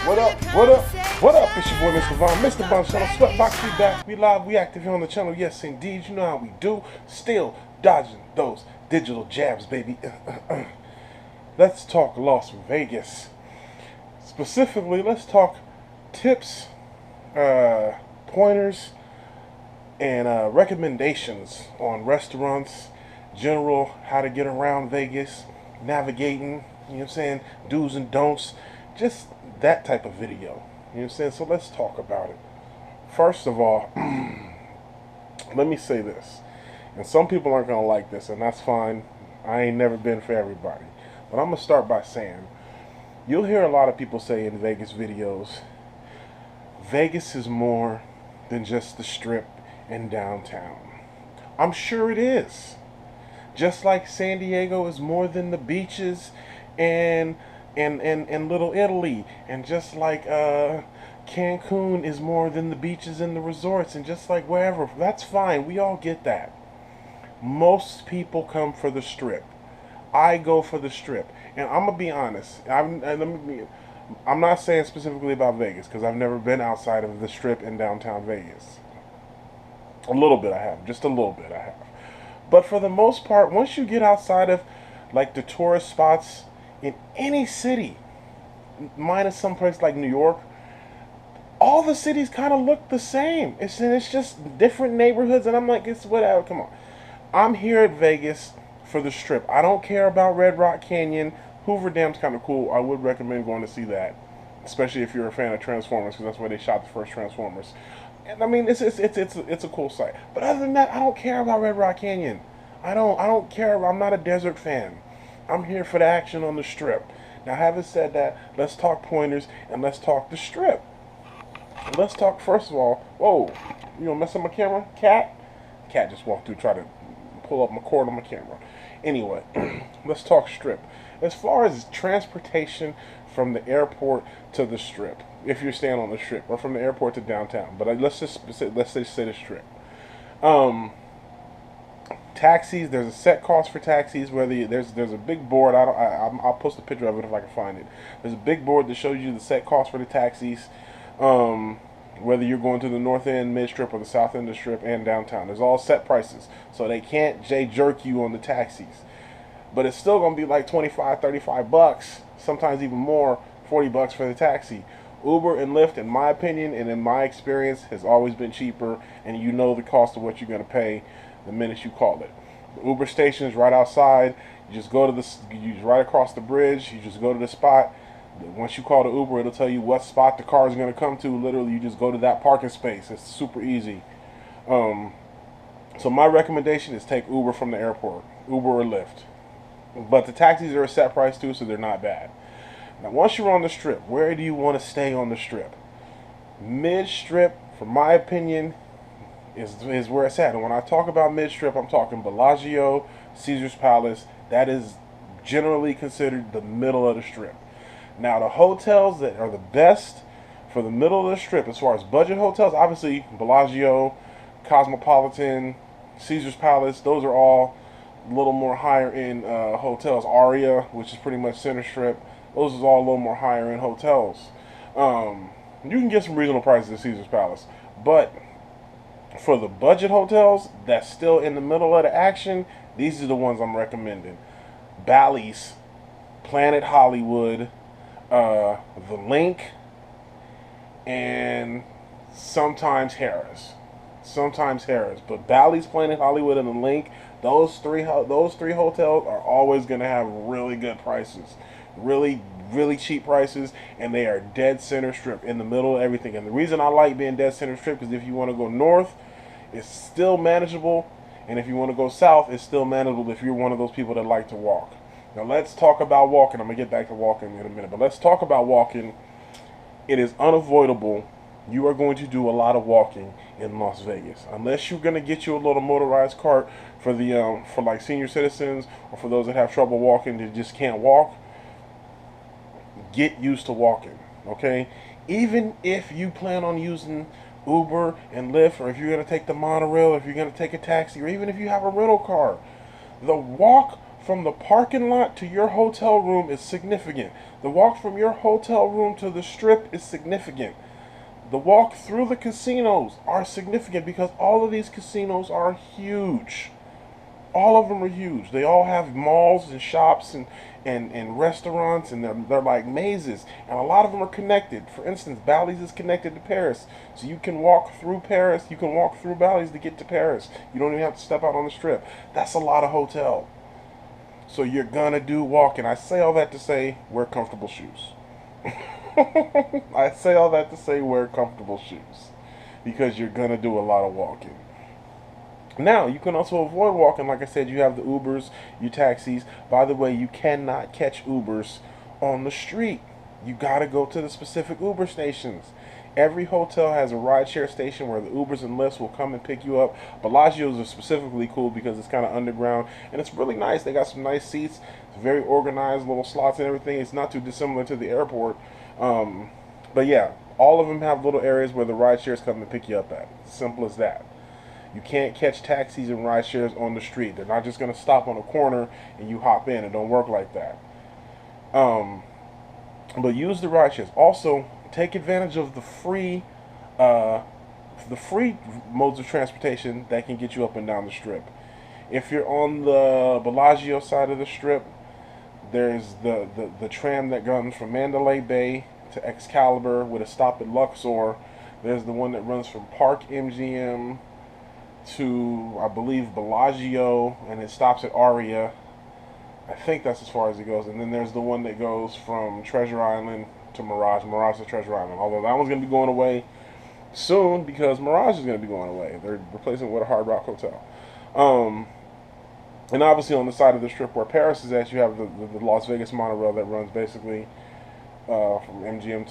What up? What up? What up? It's your boy Mr. Vaughn, Mr. Bun Channel, Sweatbox, we back, we live, we active here on the channel. Yes, indeed, you know how we do. Still dodging those digital jabs, baby. Let's talk Las Vegas. Specifically, let's talk tips, pointers, and recommendations on restaurants, general, how to get around Vegas, navigating, you know what I'm saying, do's and don'ts, just that type of video, you know what I'm saying. So let's talk about it. First of all, let me say this, and some people aren't going to like this, and that's fine. I ain't never been for everybody, but I'm going to start by saying, you'll hear a lot of people say in Vegas videos, Vegas is more than just the Strip and downtown. I'm sure it is. Just like San Diego is more than the beaches and Little Italy, and just like Cancun is more than the beaches and the resorts, and just like wherever. That's fine. We all get that. Most people come for the Strip. I go for the Strip, and I'm gonna be honest. I'm not saying specifically about Vegas because I've never been outside of the Strip in downtown Vegas. A little bit I have, just a little bit I have. But for the most part, once you get outside of like the tourist spots in any city, minus some place like New York, all the cities kind of look the same. It's just different neighborhoods, and I'm like, it's whatever. Come on, I'm here at Vegas for the Strip. I don't care about Red Rock Canyon. Hoover Dam's kind of cool. I would recommend going to see that, especially if you're a fan of Transformers, because that's where they shot the first Transformers. And I mean, it's a cool site. But other than that, I don't care about Red Rock Canyon. I don't care. I'm not a desert fan. I'm here for the action on the Strip. Now, having said that, let's talk pointers and let's talk the Strip. Let's talk, first of all, whoa, you gonna mess up my camera? Cat just walked through, try to pull up my cord on my camera. Anyway, let's talk Strip. As far as transportation from the airport to the Strip, if you're staying on the Strip, or from the airport to downtown, but let's just say the Strip. Taxis, there's a set cost for taxis. Whether there's a big board. I'll post a picture of it if I can find it. There's a big board that shows you the set cost for the taxis. Whether you're going to the north end, mid strip, or the south end of the Strip and downtown, there's all set prices, so they can't jerk you on the taxis. But it's still gonna be like 25, 35 bucks, sometimes even more, 40 bucks for the taxi. Uber and Lyft, in my opinion and in my experience, has always been cheaper, and you know the cost of what you're gonna pay the minute you call it. The Uber station is right outside. You just go to you right across the bridge. You just go to the spot. Once you call the Uber, it'll tell you what spot the car is going to come to. Literally, you just go to that parking space. It's super easy. So my recommendation is take Uber from the airport, Uber or Lyft. But the taxis are a set price too, so they're not bad. Now, once you're on the Strip, where do you want to stay on the Strip? Mid-Strip, from my opinion, is where it's at. And when I talk about mid-strip, I'm talking Bellagio, Caesar's Palace. That is generally considered the middle of the Strip. Now, the hotels that are the best for the middle of the Strip, as far as budget hotels, obviously Bellagio, Cosmopolitan, Caesar's Palace, those are all a little more higher end hotels. Aria, which is pretty much center Strip, those is all a little more higher end hotels. You can get some reasonable prices at Caesar's Palace, but for the budget hotels that's still in the middle of the action, these are the ones I'm recommending. Bally's, Planet Hollywood, the Link, and sometimes Harris. But Bally's, Planet Hollywood, and the Link, those three hotels are always going to have really good prices. Really cheap prices, and they are dead center Strip, in the middle of everything. And the reason I like being dead center Strip is if you want to go north, it's still manageable, and if you want to go south, it's still manageable if you're one of those people that like to walk. Now let's talk about walking. I'm going to get back to walking in a minute, but let's talk about walking. It is unavoidable. You are going to do a lot of walking in Las Vegas, unless you're going to get you a little motorized cart for the for like senior citizens, or for those that have trouble walking, that just can't walk. Get used to walking, okay? Even if you plan on using Uber and Lyft, or if you're going to take the monorail, or if you're going to take a taxi, or even if you have a rental car, the walk from the parking lot to your hotel room is significant. The walk from your hotel room to the strip is significant. The walk through the casinos are significant because all of these casinos are huge. All of them are huge. They all have malls and shops and restaurants, and they're like mazes. And a lot of them are connected. For instance, Bally's is connected to Paris. So you can walk through Paris, you can walk through Bally's to get to Paris. You don't even have to step out on the strip. That's a lot of hotel. So you're gonna do walking. I say all that to say wear comfortable shoes. I say all that to say wear comfortable shoes. Because you're gonna do a lot of walking. Now, you can also avoid walking. Like I said, you have the Ubers, you taxis. By the way, you cannot catch Ubers on the street. You gotta go to the specific Uber stations. Every hotel has a rideshare station where the Ubers and Lyfts will come and pick you up. Bellagio's are specifically cool because it's kind of underground and it's really nice. They got some nice seats. It's very organized, little slots and everything. It's not too dissimilar to the airport. But yeah, all of them have little areas where the rideshares come and pick you up at. Simple as that. You can't catch taxis and ride shares on the street. They're not just going to stop on a corner and you hop in. It don't work like that. But use the ride shares. Also, take advantage of uh, the free modes of transportation that can get you up and down the strip. If you're on the Bellagio side of the strip, there's the tram that runs from Mandalay Bay to Excalibur with a stop at Luxor. There's the one that runs from Park MGM to, I believe, Bellagio, and it stops at Aria. I think that's as far as it goes. And then there's the one that goes from Treasure Island to Mirage, Mirage to Treasure Island. Although that one's going to be going away soon because Mirage is going to be going away. They're replacing it with a Hard Rock Hotel. And obviously on the side of the strip where Paris is at, you have the Las Vegas monorail that runs basically from MGM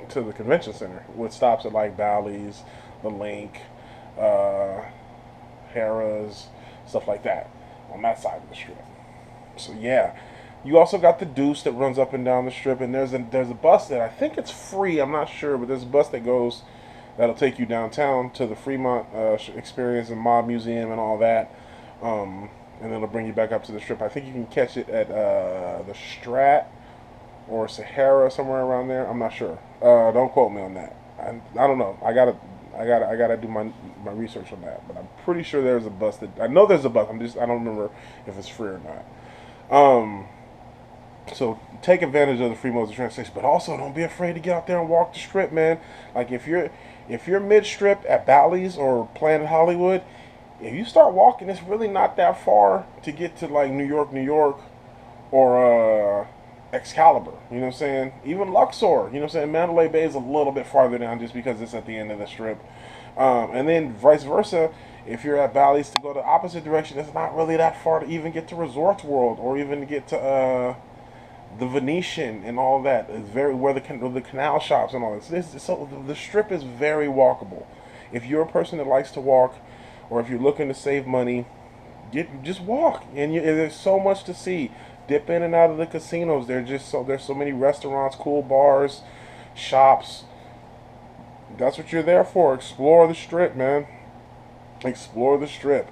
to the convention center, with stops at like Bally's, the Link, Harrah's, stuff like that on that side of the strip. So yeah, you also got the Deuce that runs up and down the strip, and there's a bus that I think it's free. I'm not sure, but there's a bus that'll take you downtown to the Fremont Experience and Mob Museum and all that, and then it'll bring you back up to the strip. I think you can catch it at the Strat or Sahara, somewhere around there. I'm not sure. Don't quote me on that. I don't know. I gotta do my research on that. But I'm pretty sure there's a bus I know there's a bus. I don't remember if it's free or not. So take advantage of the free modes of transportation, but also don't be afraid to get out there and walk the strip, man. Like if you're mid strip at Bally's or Planet Hollywood, if you start walking, it's really not that far to get to like New York, or Excalibur. You know what I'm saying? Even Luxor. You know what I'm saying? Mandalay Bay is a little bit farther down just because it's at the end of the strip. And then vice versa. If you're at Bally's to go the opposite direction, it's not really that far to even get to Resorts World or even to get to the Venetian and all that. It's very where the canal shops and all this. So the strip is very walkable. If you're a person that likes to walk, or if you're looking to save money, just walk. And there's so much to see. Dip in and out of the casinos. There's so many restaurants, cool bars, shops. That's what you're there for. Explore the strip, man. Explore the strip.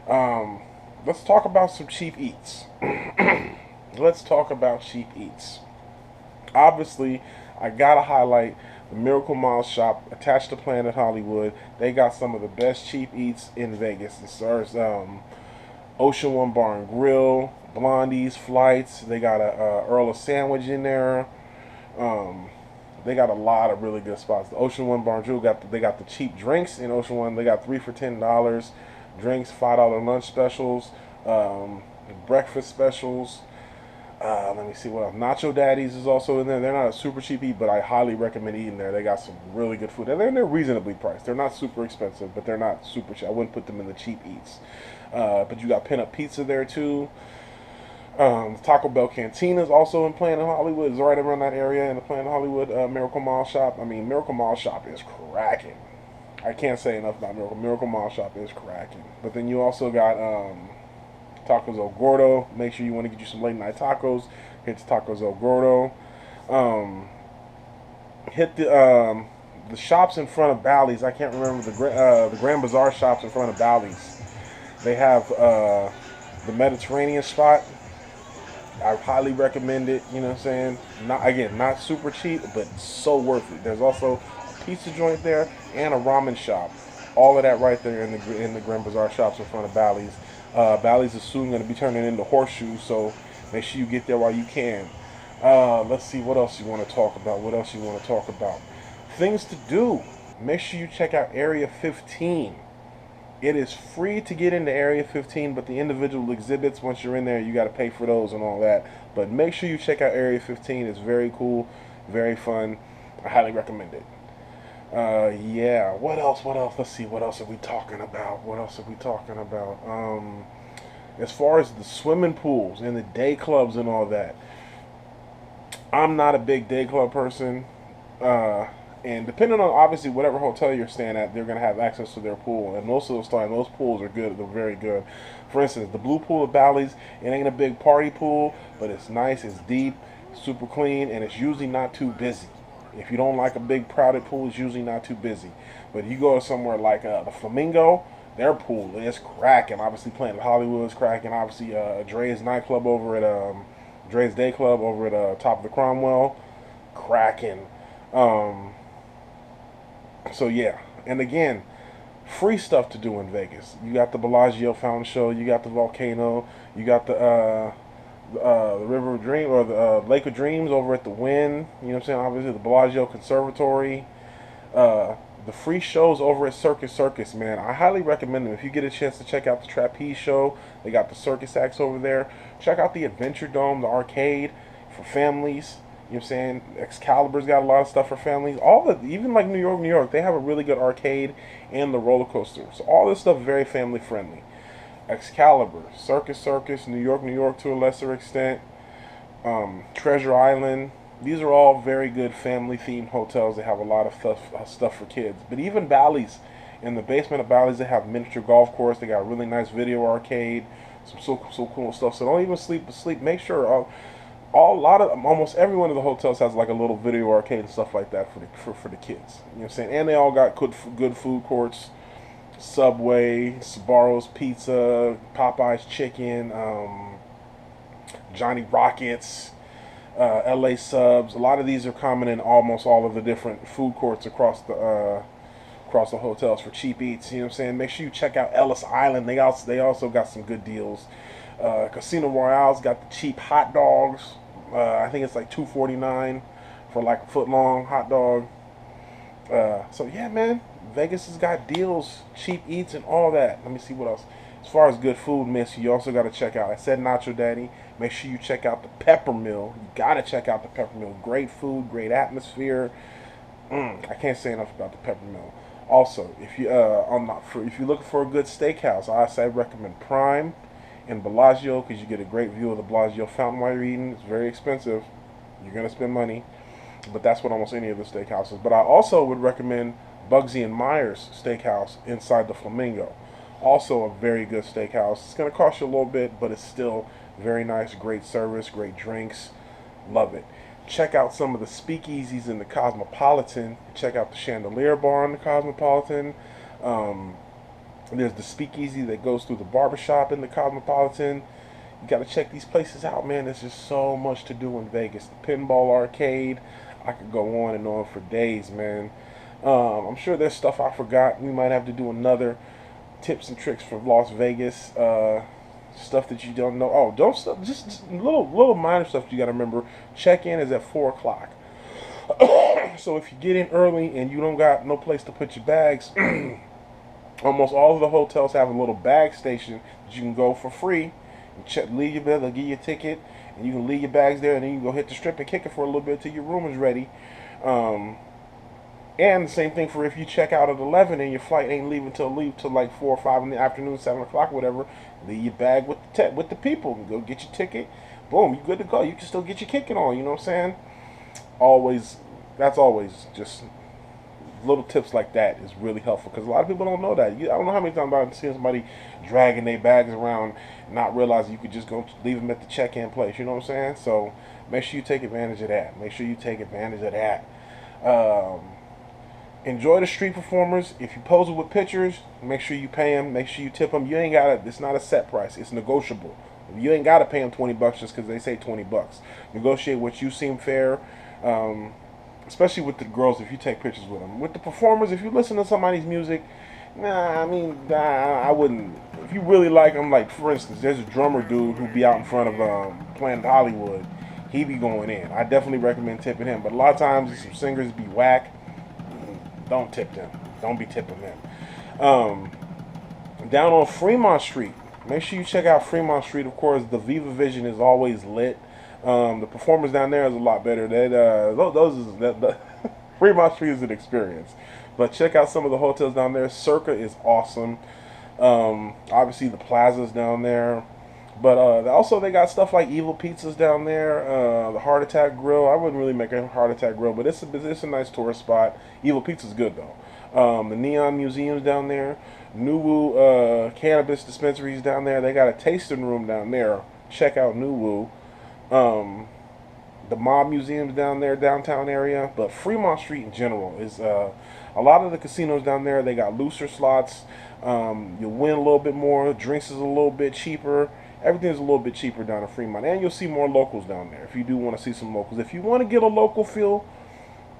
Let's talk about some cheap eats. Let's talk about cheap eats. Obviously, I gotta highlight the Miracle Mile shop attached to Planet Hollywood. They got some of the best cheap eats in Vegas. It serves Ocean One Bar and Grill, Blondie's, Flights. They got a Earl of Sandwich in there. They got a lot of really good spots. The Ocean One Bar and Grill they got the cheap drinks in Ocean One. They got 3 for $10 drinks, $5 lunch specials, breakfast specials. Let me see what else. Nacho Daddies is also in there. They're not a super cheap eat, but I highly recommend eating there. They got some really good food. And they're reasonably priced. They're not super expensive, but they're not super cheap. I wouldn't put them in the cheap eats. But you got Pin Up Pizza there too. Taco Bell Cantina is also in Planet Hollywood. It's right around that area in the Planet Hollywood Miracle Mile shop. I mean, Miracle Mile shop is cracking. I can't say enough about Miracle Mile shop is cracking. But then you also got Tacos El Gordo. Make sure you want to get you some late night tacos. Hit the Tacos El Gordo. Hit the shops in front of Bally's. I can't remember the Grand Bazaar shops in front of Bally's. They have the Mediterranean spot. I highly recommend it. You know what I'm saying? Not again, not super cheap, but so worth it. There's also a pizza joint there and a ramen shop. All of that right there in the Grand Bazaar shops in front of Bally's. Bally's is soon going to be turning into Horseshoes, so make sure you get there while you can. Let's see what else you want to talk about. What else you want to talk about? Things to do. Make sure you check out Area 15. It is free to get into Area 15, but the individual exhibits, once you're in there, you got to pay for those and all that. But make sure you check out Area 15. It's very cool, very fun. I highly recommend it. Yeah. What else? What else? Let's see. What else are we talking about? What else are we talking about? As far as the swimming pools and the day clubs and all that, I'm not a big day club person. And depending on obviously whatever hotel you're staying at, they're gonna have access to their pool, and most of those times those pools are good. They're very good. For instance, the Blue Pool at Bally's, it ain't a big party pool, but it's nice, it's deep, super clean, and it's usually not too busy. If you don't like a big crowded pool, it's usually not too busy. But you go to somewhere like the Flamingo, their pool is cracking. Obviously, Planet Hollywood is cracking. Obviously, Dre's nightclub over at Dre's Day Club over at top of the Cromwell, cracking. So yeah, and again, free stuff to do in Vegas. You got the Bellagio Fountain Show. You got the volcano. You got the River of Dream or the Lake of Dreams over at the Wynn. You know what I'm saying? Obviously the Bellagio Conservatory. The free shows over at Circus, man. I highly recommend them. If you get a chance to check out the Trapeze show, they got the circus acts over there. Check out the Adventure Dome, the arcade for families. You know what I'm saying? Excalibur's got a lot of stuff for families. All the even like New York, they have a really good arcade and the roller coaster. So all this stuff very family friendly. Excalibur, Circus, New York to a lesser extent, Treasure Island. These are all very good family themed hotels. They have a lot of stuff for kids. But even Bally's, in the basement of Bally's, they have miniature golf course. They got a really nice video arcade, some so cool stuff. So don't even sleep. Make sure almost every one of the hotels has like a little video arcade and stuff like that for the kids. You know what I'm saying? And they all got good food courts. Subway, Sbarro's Pizza, Popeye's Chicken, Johnny Rockets, LA Subs. A lot of these are common in almost all of the different food courts across the hotels for cheap eats. You know what I'm saying? Make sure you check out Ellis Island. They also got some good deals. Casino Royale's got the cheap hot dogs. I think it's like $2.49 for like a foot long hot dog. So yeah, man, Vegas has got deals, cheap eats, and all that. Let me see what else. As far as good food, miss, you also got to check out. I said Nacho Daddy. Make sure you check out the Pepper Mill. You got to check out the Pepper Mill. Great food, great atmosphere. I can't say enough about the Pepper Mill. Also, if you're looking for a good steakhouse, I say recommend Prime and Bellagio because you get a great view of the Bellagio fountain while you're eating. It's very expensive. You're gonna spend money, but that's what almost any of the steakhouses. But I also would recommend Bugsy and Myers Steakhouse inside the Flamingo. Also a very good steakhouse. It's gonna cost you a little bit, but it's still very nice. Great service, great drinks. Love it. Check out some of the speakeasies in the Cosmopolitan. Check out the Chandelier Bar in the Cosmopolitan. There's the speakeasy that goes through the barbershop in the Cosmopolitan. You got to check these places out, man. There's just so much to do in Vegas. The Pinball Arcade. I could go on and on for days, man. I'm sure there's stuff I forgot. We might have to do another tips and tricks for Las Vegas. Stuff that you don't know. Oh, don't stuff. Just little minor stuff you got to remember. Check-in is at 4 o'clock. So if you get in early and you don't got no place to put your bags, almost all of the hotels have a little bag station that you can go for free. Leave your bag, they'll give you a ticket, and you can leave your bags there, and then you can go hit the strip and kick it for a little bit till your room is ready. And the same thing for if you check out at 11 and your flight ain't leave till like 4 or 5 in the afternoon, 7 o'clock, whatever. Leave your bag with the people. Go get your ticket. Boom, you good to go. You can still get your kicking on. You know what I'm saying? That's always just little tips like that is really helpful because a lot of people don't know that. I don't know how many times I've seen somebody dragging their bags around, not realizing you could just go leave them at the check-in place. You know what I'm saying? So make sure you take advantage of that. Enjoy the street performers. If you pose it with pictures, make sure you pay them. Make sure you tip them. You ain't got to. It's not a set price. It's negotiable. You ain't got to pay them $20 just because they say $20. Negotiate what you seem fair. Especially with the girls, if you take pictures with them. With the performers, if you listen to somebody's music, I wouldn't. If you really like them, like for instance, there's a drummer dude who be out in front of Planet Hollywood. He be going in. I definitely recommend tipping him. But a lot of times, some singers be whack. Don't tip them. Don't be tipping them. Down on Fremont Street, make sure you check out Fremont Street. Of course, the Viva Vision is always lit. The performance down there is a lot better. Fremont Street is an experience. But check out some of the hotels down there. Circa is awesome. Obviously the plazas down there. But also they got stuff like Evil Pizzas down there. The Heart Attack Grill. I wouldn't really make a Heart Attack Grill, but it's a nice tourist spot. Evil Pizza's good though. The Neon Museum's down there. Nuwu cannabis dispensaries down there. They got a tasting room down there. Check out Nuwu. The Mob Museum's down there, downtown area. But Fremont Street in general is a lot of the casinos down there. They got looser slots. You'll win a little bit more. Drinks is a little bit cheaper. Everything's a little bit cheaper down in Fremont. And you'll see more locals down there if you do want to see some locals. If you want to get a local feel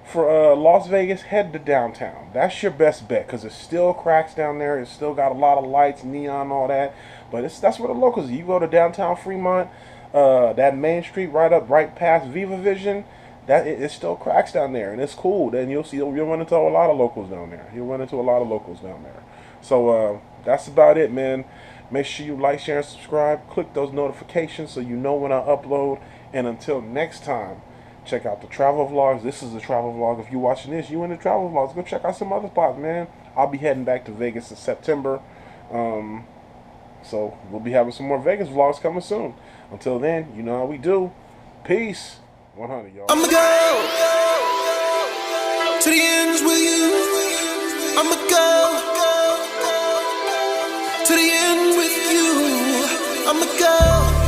for Las Vegas, head to downtown. That's your best bet because it still cracks down there. It's still got a lot of lights, neon, all that. But that's where the locals are. You go to downtown Fremont, that main street right past Viva Vision, it still cracks down there, and it's cool. Then you'll run into a lot of locals down there. So that's about it, man. Make sure you like, share, and subscribe. Click those notifications so you know when I upload. And until next time, check out the travel vlogs. This is a travel vlog. If you're watching this, you in the travel vlogs. Go check out some other spots, man. I'll be heading back to Vegas in September. So we'll be having some more Vegas vlogs coming soon. Until then, you know how we do. Peace. 100, y'all. I'ma go to the ends with you. I'ma go to the end with you. I'ma go.